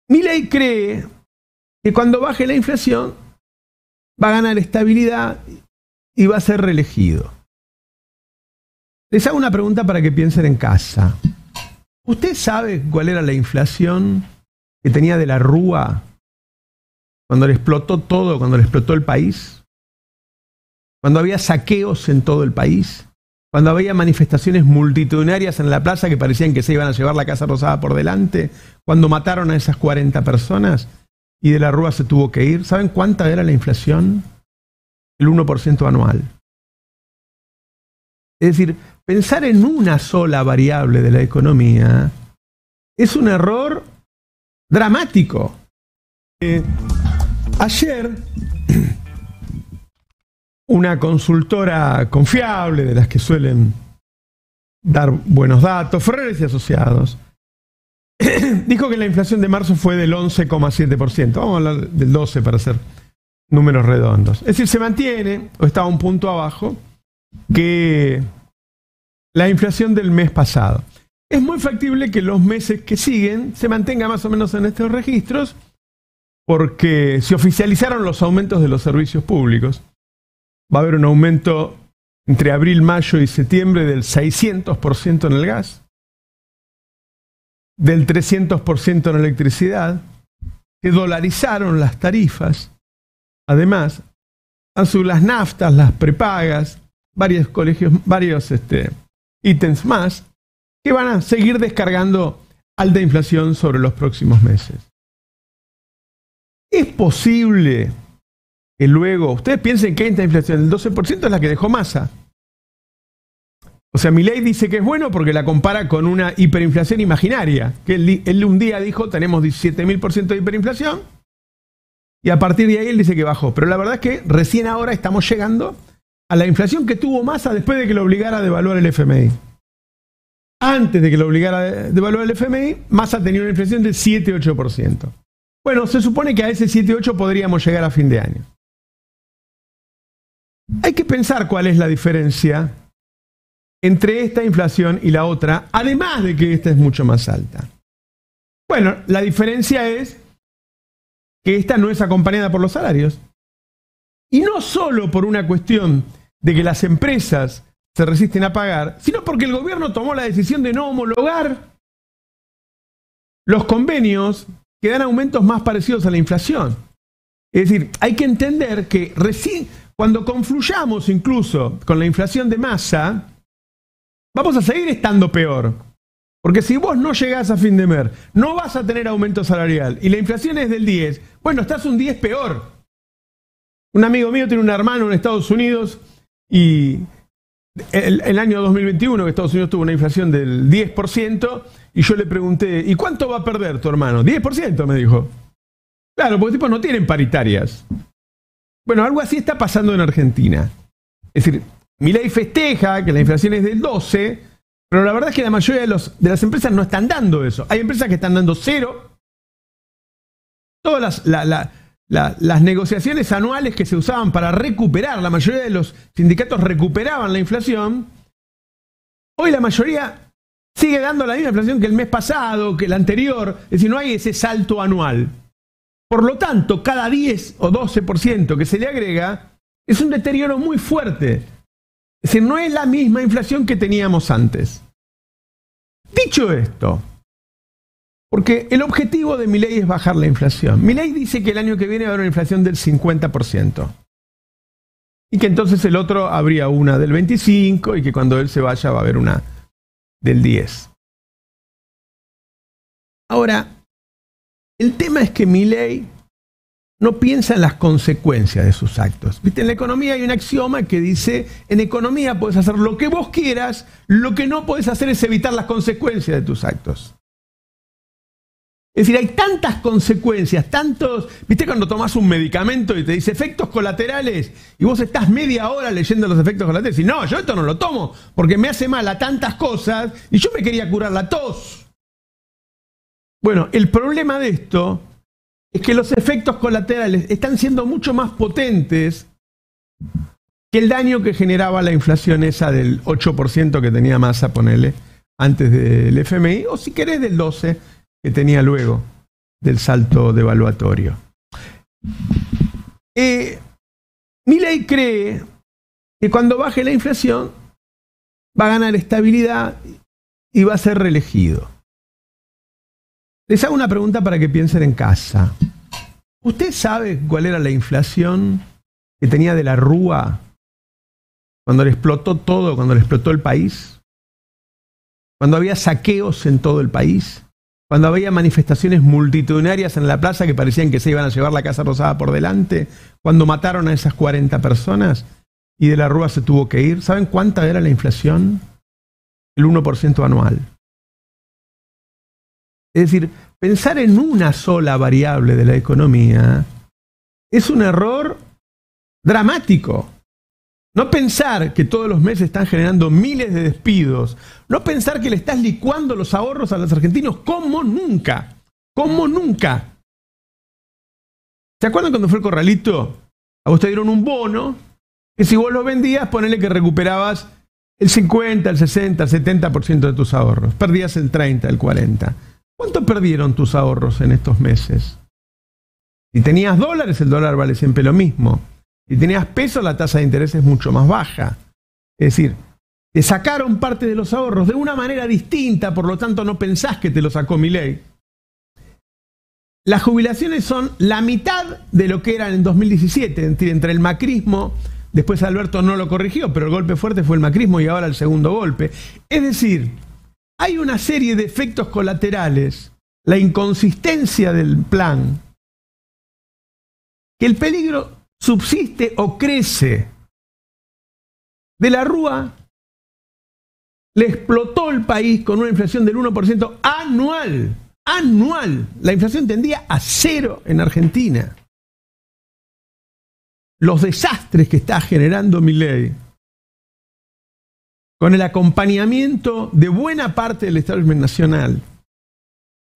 Milei cree que cuando baje la inflación va a ganar estabilidad y va a ser reelegido. Les hago una pregunta para que piensen en casa. ¿Usted sabe cuál era la inflación que tenía de la Rúa cuando le explotó todo, cuando le explotó el país? Cuando había saqueos en todo el país, cuando había manifestaciones multitudinarias en la plaza que parecían que se iban a llevar la Casa Rosada por delante, cuando mataron a esas 40 personas y de la Rúa se tuvo que ir. ¿Saben cuánta era la inflación? El 1% anual. Es decir, pensar en una sola variable de la economía es un error dramático. Ayer, una consultora confiable, de las que suelen dar buenos datos, Ferreres y Asociados, dijo que la inflación de marzo fue del 11,7%. Vamos a hablar del 12% para hacer números redondos. Es decir, se mantiene, o está un punto abajo, que la inflación del mes pasado. Es muy factible que los meses que siguen se mantenga más o menos en estos registros, porque se oficializaron los aumentos de los servicios públicos. Va a haber un aumento entre abril, mayo y septiembre del 600% en el gas, del 300% en electricidad, que dolarizaron las tarifas. Además, han subido las naftas, las prepagas, varios ítems más, que van a seguir descargando alta inflación sobre los próximos meses. ¿Es posible que luego, ustedes piensen que esta inflación del 12% es la que dejó Massa? O sea, Milei dice que es bueno porque la compara con una hiperinflación imaginaria, que él un día dijo tenemos 17.000% de hiperinflación y a partir de ahí él dice que bajó. Pero la verdad es que recién ahora estamos llegando a la inflación que tuvo Massa después de que lo obligara a devaluar el FMI. Antes de que lo obligara a devaluar el FMI, Massa tenía una inflación del 7-8%. Bueno, se supone que a ese 7-8 podríamos llegar a fin de año. Hay que pensar cuál es la diferencia entre esta inflación y la otra, además de que esta es mucho más alta. Bueno, la diferencia es que esta no es acompañada por los salarios. Y no solo por una cuestión de que las empresas se resisten a pagar, sino porque el gobierno tomó la decisión de no homologar los convenios que dan aumentos más parecidos a la inflación. Es decir, hay que entender que recién, cuando confluyamos incluso con la inflación de Massa, vamos a seguir estando peor. Porque si vos no llegás a fin de mes, no vas a tener aumento salarial y la inflación es del 10, bueno, estás un 10 peor. Un amigo mío tiene un hermano en Estados Unidos y el año 2021 que Estados Unidos tuvo una inflación del 10% y yo le pregunté, ¿y cuánto va a perder tu hermano? 10% me dijo. Claro, porque tipos no tienen paritarias. Bueno, algo así está pasando en Argentina. Es decir, Milei festeja que la inflación es del 12%, pero la verdad es que la mayoría de las empresas no están dando eso. Hay empresas que están dando 0. Todas las negociaciones anuales que se usaban para recuperar, la mayoría de los sindicatos recuperaban la inflación. Hoy la mayoría sigue dando la misma inflación que el mes pasado, que el anterior. Es decir, no hay ese salto anual. Por lo tanto, cada 10 o 12% que se le agrega es un deterioro muy fuerte. Es decir, no es la misma inflación que teníamos antes. Dicho esto, porque el objetivo de Milei es bajar la inflación. Milei dice que el año que viene va a haber una inflación del 50%. Y que entonces el otro habría una del 25% y que cuando él se vaya va a haber una del 10%. Ahora, el tema es que Milei no piensa en las consecuencias de sus actos. ¿Viste? En la economía hay un axioma que dice, en economía puedes hacer lo que vos quieras, lo que no puedes hacer es evitar las consecuencias de tus actos. Es decir, hay tantas consecuencias, tantos... ¿Viste cuando tomás un medicamento y te dice efectos colaterales y vos estás media hora leyendo los efectos colaterales? Y no, yo esto no lo tomo porque me hace mal a tantas cosas y yo me quería curar la tos. Bueno, el problema de esto es que los efectos colaterales están siendo mucho más potentes que el daño que generaba la inflación esa del 8% que tenía Massa, ponele, antes del FMI, o si querés del 12%. que tenía luego del salto devaluatorio. Milei cree que cuando baje la inflación va a ganar estabilidad y va a ser reelegido. Les hago una pregunta para que piensen en casa. ¿Usted sabe cuál era la inflación que tenía de la Rúa cuando le explotó todo, cuando le explotó el país? Cuando había saqueos en todo el país, cuando había manifestaciones multitudinarias en la plaza que parecían que se iban a llevar la Casa Rosada por delante, cuando mataron a esas 40 personas y de la Rúa se tuvo que ir. ¿Saben cuánta era la inflación? El 1% anual. Es decir, pensar en una sola variable de la economía es un error dramático. No pensar que todos los meses están generando miles de despidos. No pensar que le estás licuando los ahorros a los argentinos como nunca. Como nunca. ¿Se acuerdan cuando fue el corralito? A vos te dieron un bono que si vos lo vendías, ponele que recuperabas el 50, el 60, el 70% de tus ahorros. Perdías el 30, el 40. ¿Cuánto perdieron tus ahorros en estos meses? Si tenías dólares, el dólar vale siempre lo mismo. Si tenías pesos, la tasa de interés es mucho más baja. Es decir, te sacaron parte de los ahorros de una manera distinta, por lo tanto no pensás que te lo sacó Milei. Las jubilaciones son la mitad de lo que eran en 2017, es decir, entre el macrismo, después Alberto no lo corrigió, pero el golpe fuerte fue el macrismo y ahora el segundo golpe. Es decir, hay una serie de efectos colaterales, la inconsistencia del plan, que el peligro subsiste o crece. De la Rúa le explotó el país con una inflación del 1% anual. Anual. La inflación tendía a 0 en Argentina. Los desastres que está generando Milei, con el acompañamiento de buena parte del establishment nacional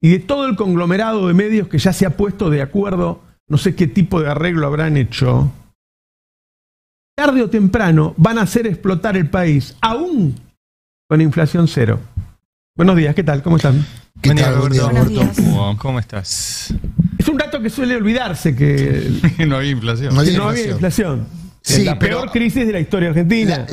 y de todo el conglomerado de medios que ya se ha puesto de acuerdo, no sé qué tipo de arreglo habrán hecho, tarde o temprano van a hacer explotar el país, aún con inflación 0. Buenos días, ¿qué tal? ¿Cómo están? ¿Qué tal, Roberto? ¿Cómo estás? Es un dato que suele olvidarse que no había inflación. No había inflación. Sí, la peor crisis de la historia argentina.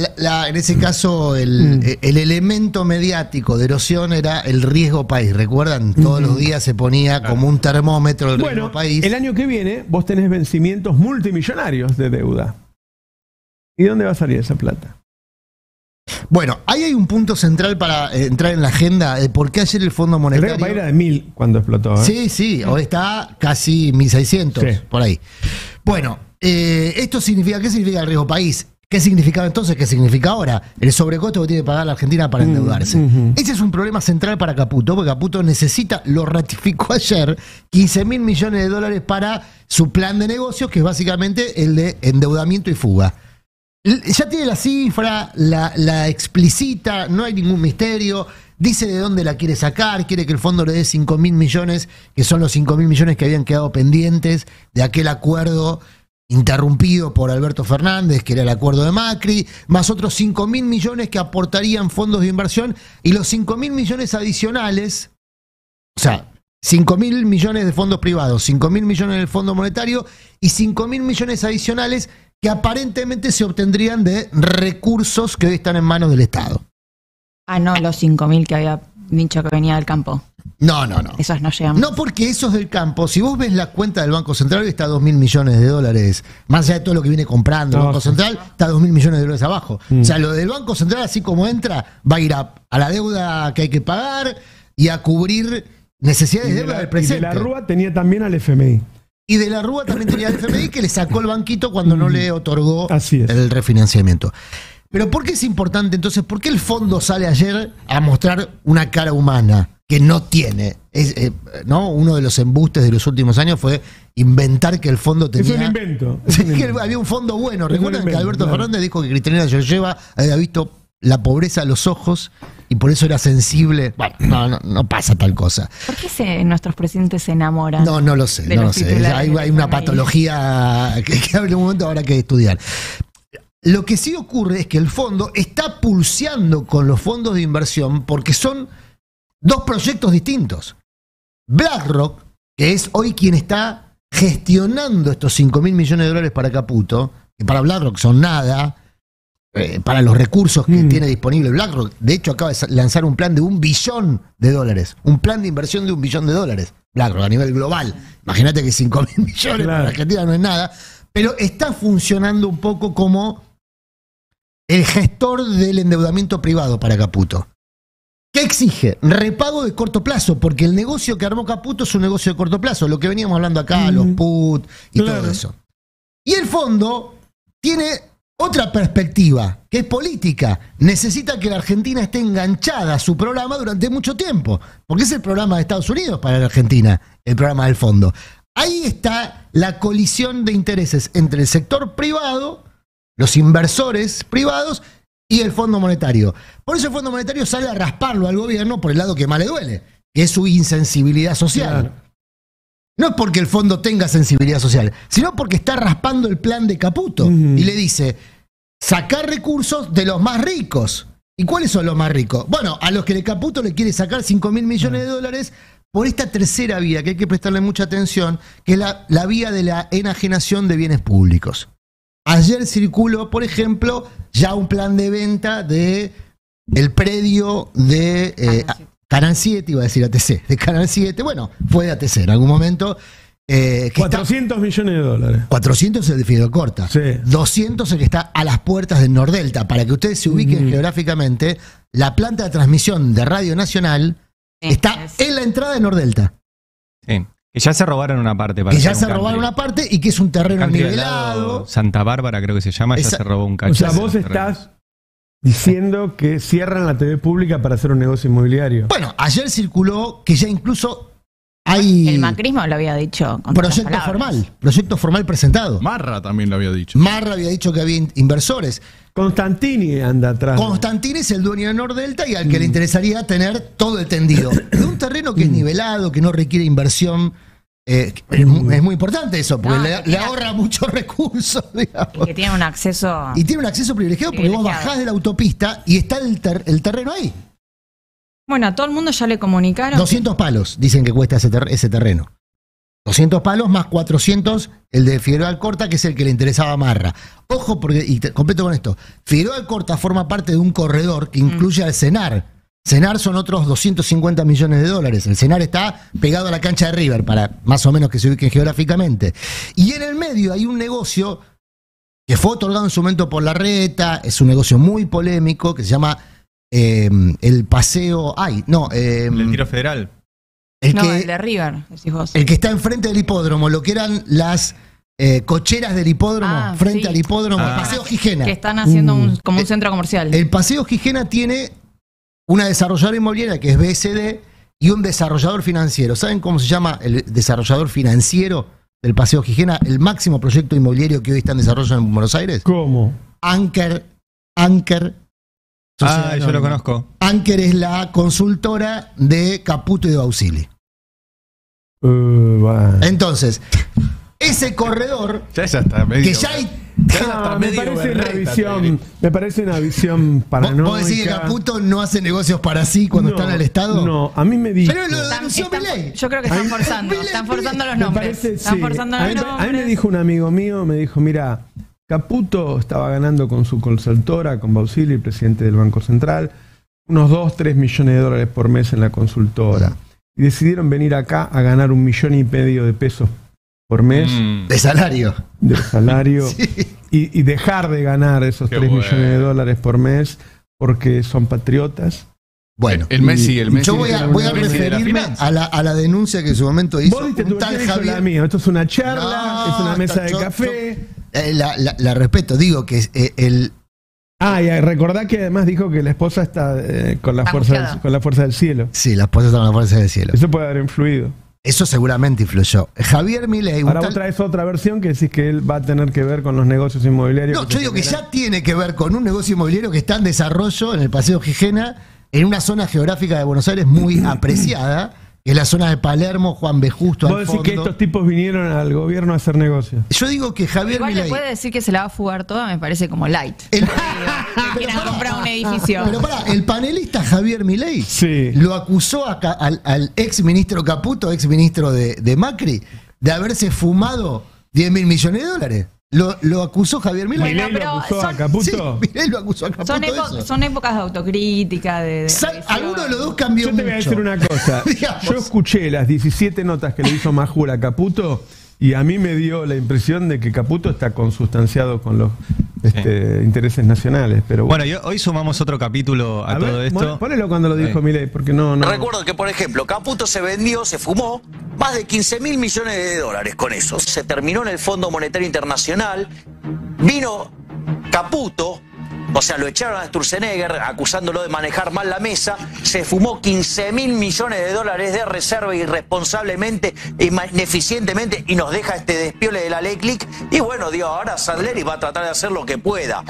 En ese caso, el elemento mediático de erosión era el riesgo país. ¿Recuerdan? Todos los días se ponía como un termómetro el riesgo país. El año que viene vos tenés vencimientos multimillonarios de deuda. ¿Y dónde va a salir esa plata? Bueno, ahí hay un punto central para entrar en la agenda de por qué ayer el Fondo Monetario... El riesgo país era de 1000 cuando explotó. Sí, sí, hoy está casi 1600, sí, por ahí. Bueno, esto significa, ¿qué significa el riesgo país? ¿Qué significaba entonces? ¿Qué significa ahora? El sobrecosto que tiene que pagar la Argentina para endeudarse. Ese es un problema central para Caputo, porque Caputo necesita, lo ratificó ayer, 15.000 millones de dólares para su plan de negocios, que es básicamente el de endeudamiento y fuga. Ya tiene la cifra, la explicita, no hay ningún misterio, dice de dónde la quiere sacar, quiere que el fondo le dé 5.000 millones, que son los 5.000 millones que habían quedado pendientes de aquel acuerdo interrumpido por Alberto Fernández, que era el acuerdo de Macri, más otros 5.000 millones que aportarían fondos de inversión, y los 5.000 millones adicionales, o sea, 5.000 millones de fondos privados, 5.000 millones del Fondo Monetario y 5.000 millones adicionales que aparentemente se obtendrían de recursos que hoy están en manos del Estado. Ah, no, los 5.000 que había dicho que venía del campo. No. Esos no llegan. No, porque esos del campo, si vos ves la cuenta del Banco Central, está a 2.000 millones de dólares. Más allá de todo lo que viene comprando el Banco Central, está a 2.000 millones de dólares abajo. O sea, lo del Banco Central, así como entra, va a ir a la deuda que hay que pagar y a cubrir necesidades de deuda del presente. Y de la Rúa tenía también al FMI. Y de la Rúa también tenía el FMI, que le sacó el banquito cuando no le otorgó el refinanciamiento. Pero ¿por qué es importante entonces? ¿Por qué el fondo sale ayer a mostrar una cara humana que no tiene? ¿No? Uno de los embustes de los últimos años fue inventar que el fondo tenía... Es un invento. Que había un fondo bueno. ¿Recuerdan que Alberto Fernández dijo que Cristina Georgieva había visto la pobreza a los ojos y por eso era sensible? Bueno, no pasa tal cosa. ¿Por qué nuestros presidentes se enamoran? No lo sé. Hay una patología que en algún momento habrá que estudiar. Lo que sí ocurre es que el fondo está pulseando con los fondos de inversión porque son dos proyectos distintos. BlackRock, que es hoy quien está gestionando estos 5.000 millones de dólares para Caputo, que para BlackRock son nada, para los recursos que tiene disponible BlackRock. De hecho, acaba de lanzar un plan de $1 billón, un plan de inversión de $1 billón, BlackRock a nivel global. Imagínate que 5.000 millones para Argentina no es nada, pero está funcionando un poco como el gestor del endeudamiento privado para Caputo. ¿Qué exige? Repago de corto plazo, porque el negocio que armó Caputo es un negocio de corto plazo, lo que veníamos hablando acá, los put y todo eso. Y el fondo tiene otra perspectiva, que es política. Necesita que la Argentina esté enganchada a su programa durante mucho tiempo, porque es el programa de Estados Unidos para la Argentina, el programa del fondo. Ahí está la colisión de intereses entre el sector privado, los inversores privados y el Fondo Monetario. Por eso el Fondo Monetario sale a rasparlo al gobierno por el lado que más le duele, que es su insensibilidad social. Claro. No es porque el fondo tenga sensibilidad social, sino porque está raspando el plan de Caputo y le dice, sacar recursos de los más ricos. ¿Y cuáles son los más ricos? Bueno, a los que el Caputo le quiere sacar 5.000 millones de dólares por esta tercera vía, que hay que prestarle mucha atención, que es la vía de la enajenación de bienes públicos. Ayer circuló, por ejemplo, ya un plan de venta de el predio de Canal 7, iba a decir ATC, de Canal 7, bueno, fue de ATC en algún momento. 400 millones de dólares. 400 es el de Fidel Corta. Sí. 200 es el que está a las puertas del Nordelta. Para que ustedes se ubiquen geográficamente, la planta de transmisión de Radio Nacional está en la entrada de Nordelta. Sí. Que ya se robaron una parte. Que ya se robaron una parte y que es un terreno nivelado. Santa Bárbara creo que se llama, ya se robó un cacho. O sea, vos estás diciendo que cierran la TV pública para hacer un negocio inmobiliario. Bueno, ayer circuló que ya incluso hay... El macrismo lo había dicho. Proyecto formal presentado. Marra también lo había dicho. Marra había dicho que había inversores. Constantini anda atrás. Constantini es el dueño de Nordelta y al que le interesaría tener todo el tendido. De un terreno que es nivelado, que no requiere inversión. Es muy importante eso, porque le ahorra muchos recursos, digamos. Y que tiene un acceso... Y tiene un acceso privilegiado porque vos bajás de la autopista y está el terreno ahí. Bueno, a todo el mundo ya le comunicaron. 200 palos dicen que cuesta ese terreno. 200 palos más 400 el de Figueroa Alcorta, que es el que le interesaba a Marra. Ojo, porque, y completo con esto, Figueroa Alcorta forma parte de un corredor que incluye al CENAR. CENAR son otros 250 millones de dólares. El CENAR está pegado a la cancha de River, para más o menos que se ubiquen geográficamente. Y en el medio hay un negocio que fue otorgado en su momento por Larreta, es un negocio muy polémico, que se llama el Paseo... el Tiro Federal. El de River, decís vos. El que está enfrente del hipódromo, lo que eran las cocheras del hipódromo, frente al hipódromo, el Paseo Gijena. Que están haciendo como un centro comercial. El Paseo Gijena tiene una desarrolladora inmobiliaria que es BSD y un desarrollador financiero. ¿Saben cómo se llama el desarrollador financiero del Paseo Gijena? El máximo proyecto inmobiliario que hoy está en desarrollo en Buenos Aires. ¿Cómo? Anker. Yo lo conozco. Anker es la consultora de Caputo y de Bausili. Entonces, ese corredor ya está medio, que ya hay... me parece una visión paranoica. ¿Vos decís que Caputo no hace negocios para sí cuando está en el Estado? No, a mí me dijo... Pero lo denunció Milei. Yo creo que están forzando los nombres. A mí me dijo un amigo mío, me dijo, mira, Caputo estaba ganando con su consultora, con Bausili, el presidente del Banco Central, unos 2-3 millones de dólares por mes en la consultora. Y decidieron venir acá a ganar 1,5 millones de pesos por mes. De salario. De salario. Sí. Y dejar de ganar esos 3 millones de dólares por mes porque son patriotas. Bueno, el Messi. Yo voy a referirme a la denuncia que en su momento hizo un tal Javier. Mío. Esto es una charla, es una mesa de café. La respeto, digo que el... y recordá que además dijo que la esposa está con la fuerza del cielo. Sí, la esposa está con la fuerza del cielo. Eso puede haber influido. Eso seguramente influyó. Javier Milei... Ahora vos traes otra versión que decís que él va a tener que ver con los negocios inmobiliarios. No, yo digo que ya tiene que ver con un negocio inmobiliario que está en desarrollo en el Paseo Gijena, en una zona geográfica de Buenos Aires muy apreciada, que es la zona de Palermo, Juan B. Justo al Vos fondo. decís que estos tipos vinieron al gobierno a hacer negocios. Yo digo que Javier Igual le Milei... puede decir que se la va a fugar toda, me parece como light. El- Que quieran comprar un edificio. Pero pará, el panelista Javier Milei Sí. lo acusó al ex ministro Caputo, ex ministro de Macri, de haberse fumado 10.000 millones de dólares. Lo acusó Javier Milei. Milei lo pero acusó a son- Caputo. Sí, Milei lo acusó a Caputo de eso. Son épocas de autocrítica, de revisión. Alguno de los dos cambió Yo te voy a mucho. decir una cosa. Digamos. Yo escuché las 17 notas que le hizo Majul a Caputo y a mí me dio la impresión de que Caputo está consustanciado con los intereses nacionales. Pero Bueno, hoy sumamos otro capítulo a todo esto. Ponelo cuando lo dijo Milei, porque no. Recuerdo que, por ejemplo, Caputo se fumó más de 15.000 millones de dólares con eso. Se terminó en el Fondo Monetario Internacional, vino Caputo, o sea, lo echaron a Sturzenegger acusándolo de manejar mal la mesa, se fumó 15.000 millones de dólares de reserva irresponsablemente, ineficientemente, y nos deja este despiole de la ley Click. Y bueno, digo, ahora Sandleri va a tratar de hacer lo que pueda.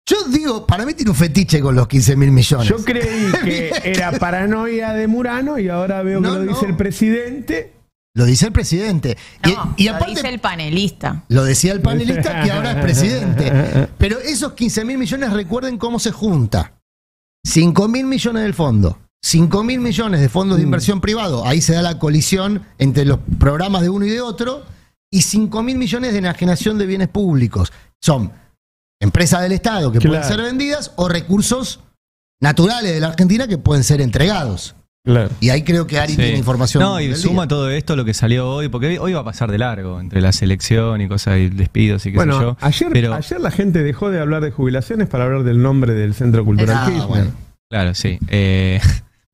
Yo digo, para mí tiene un fetiche con los 15.000 millones. Yo creí que era paranoia de Murano y ahora veo que lo dice el presidente. Lo dice el presidente. No, y lo aparte, dice el panelista. lo decía el panelista que ahora es presidente. Pero esos 15.000 millones, recuerden cómo se junta. 5.000 millones del fondo, 5.000 millones de fondos de inversión privado. Ahí se da la colisión entre los programas de uno y de otro. Y 5.000 millones de enajenación de bienes públicos. Son empresas del Estado que pueden ser vendidas o recursos naturales de la Argentina que pueden ser entregados. Claro. Y ahí creo que Ari tiene información. No, y del suma día. todo esto lo que salió hoy, porque hoy va a pasar de largo, entre la selección y cosas y despidos y qué sé yo. Ayer la gente dejó de hablar de jubilaciones para hablar del nombre del Centro Cultural Kirchner. Bueno. Claro, sí.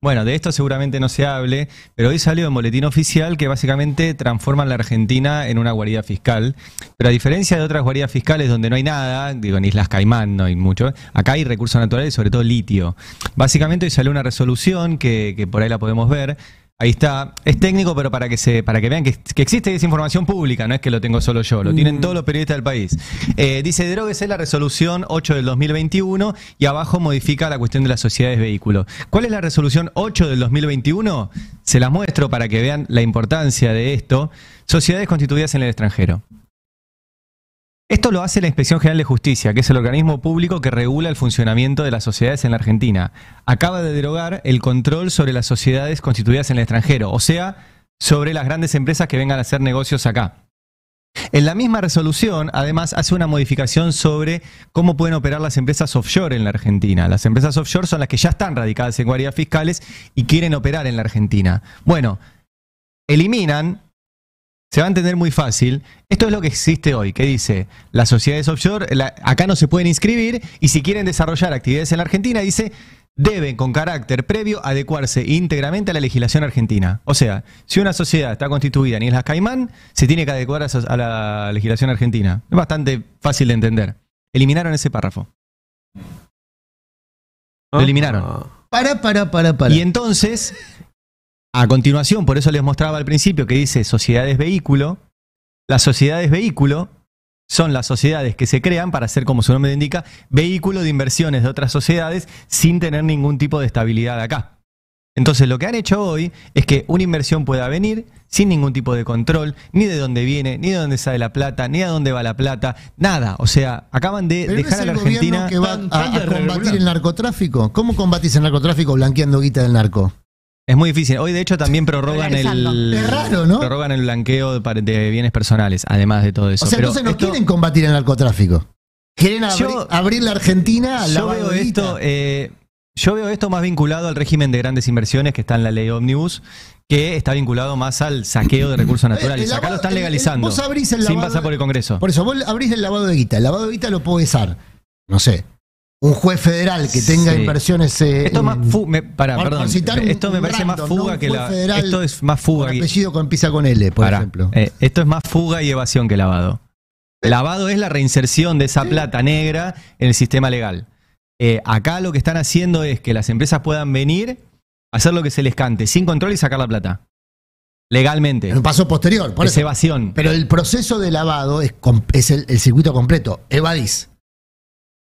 Bueno, de esto seguramente no se hable, pero hoy salió en Boletín Oficial que básicamente transforman la Argentina en una guarida fiscal. Pero a diferencia de otras guaridas fiscales donde no hay nada, digo, en Islas Caimán no hay mucho, acá hay recursos naturales y sobre todo litio. Básicamente hoy salió una resolución que por ahí la podemos ver. Ahí está, es técnico, pero para que vean que existe esa información pública, no es que lo tengo solo yo, lo tienen todos los periodistas del país. Dice, deróguese la resolución 8 del 2021 y abajo modifica la cuestión de las sociedades vehículos. ¿Cuál es la resolución 8 del 2021? Se las muestro para que vean la importancia de esto. Sociedades constituidas en el extranjero. Esto lo hace la Inspección General de Justicia, que es el organismo público que regula el funcionamiento de las sociedades en la Argentina. Acaba de derogar el control sobre las sociedades constituidas en el extranjero, o sea, sobre las grandes empresas que vengan a hacer negocios acá. En la misma resolución, además, hace una modificación sobre cómo pueden operar las empresas offshore en la Argentina. Las empresas offshore son las que ya están radicadas en guaridas fiscales y quieren operar en la Argentina. Bueno, eliminan... Se va a entender muy fácil. Esto es lo que existe hoy, que dice, las sociedades offshore acá no se pueden inscribir y si quieren desarrollar actividades en la Argentina, dice, deben con carácter previo adecuarse íntegramente a la legislación argentina. O sea, si una sociedad está constituida en Islas Caimán, se tiene que adecuar a la legislación argentina. Es bastante fácil de entender. Eliminaron ese párrafo. Lo eliminaron. Para. Y entonces... A continuación, por eso les mostraba al principio que dice sociedades vehículo. Las sociedades vehículo son las sociedades que se crean para ser, como su nombre indica, vehículo de inversiones de otras sociedades sin tener ningún tipo de estabilidad acá. Entonces lo que han hecho hoy es que una inversión pueda venir sin ningún tipo de control, ni de dónde viene, ni de dónde sale la plata, ni a dónde va la plata, nada. O sea, acaban de dejar a la Argentina... Que va a combatir el narcotráfico. ¿Cómo combatís el narcotráfico blanqueando guita del narco? Es muy difícil. Hoy, de hecho, también prorrogan Es raro, ¿no? Prorrogan el blanqueo de bienes personales, además de todo eso. O sea, entonces no quieren combatir el narcotráfico. Quieren abrir la Argentina al lavado de guita. Yo veo esto más vinculado al régimen de grandes inversiones que está en la ley Omnibus, que está vinculado más al saqueo de recursos naturales. Acá lo están legalizando, vos abrís el sin lavado, pasar por el Congreso. Por eso, vos abrís el lavado de guita. El lavado de guita lo puede usar, no sé, un juez federal que tenga inversiones... esto más perdón. Esto me parece más fuga que la... Esto es más fuga. Por apellido que empieza con L, por ejemplo. Esto es más fuga y evasión que lavado. Lavado es la reinserción de esa plata negra en el sistema legal. Acá lo que están haciendo es que las empresas puedan venir, hacer lo que se les cante, sin control y sacar la plata. Legalmente. Un paso posterior. Por es eso. Evasión. Pero el proceso de lavado es el circuito completo. Evadís.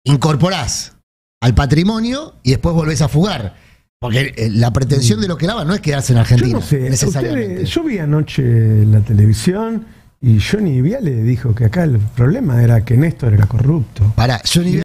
Incorporás al patrimonio y después volvés a fugar. Porque la pretensión de lo que lava no es quedarse en Argentina. Yo no sé, necesariamente. yo vi anoche la televisión y Johnny Viale dijo que acá el problema era que Néstor era corrupto. Johnny